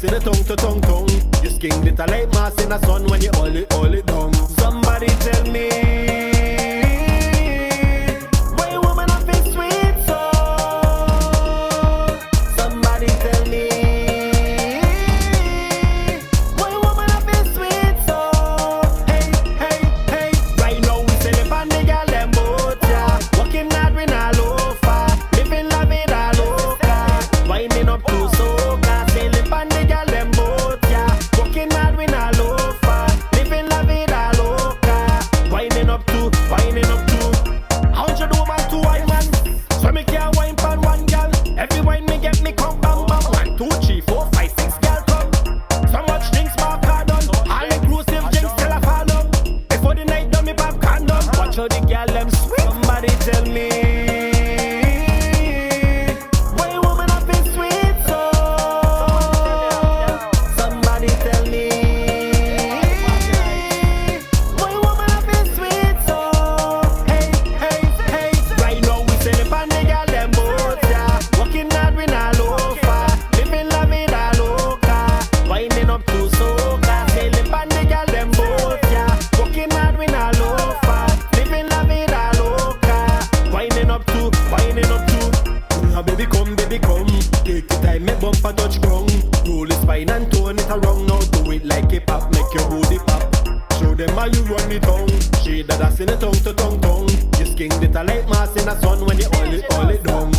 in the tongue to tongue tongue. You skin it a like mass in the sun when you hold it down. Somebody tell me why woman I feel sweet so. Somebody tell me why woman I feel sweet so. Hey, hey, hey. Right now we selling pan the girl them both, yeah. Working hard we not loafer, living la vida loca, winding up to soca. Selling pan the girl them both, yeah. Working hard we not loafer, living la vida loca, winding up to. I want you to woman to wine man, so me can't wine pan one girl. Every wine me get me come bam bam. 1, 2, 3, 4, 5, 6 girl come. So much drinks my car done, all inclusive drinks till I fall down. Before the night done me pop condom. Watch how the girl them sweet. Somebody tell me why woman I feel sweet so. Somebody tell me why woman I feel sweet so. Hey, hey, hey. Right now we selling pan the girl them both, yeah. Working hard we not loafer, living la vida loca, winding up to soca. Selling pan the girl them both, yeah. Working hard we not loafer, living la vida loca, winding up to. Now baby come, take your time, make bumper touch ground. Roll the spine and turn it around. Now do it like a pop, make your booty pop. Show them how you run the tongue. Shade that in the tongue to tongue tongue. You skin it a like mass in the sun when you hold it down.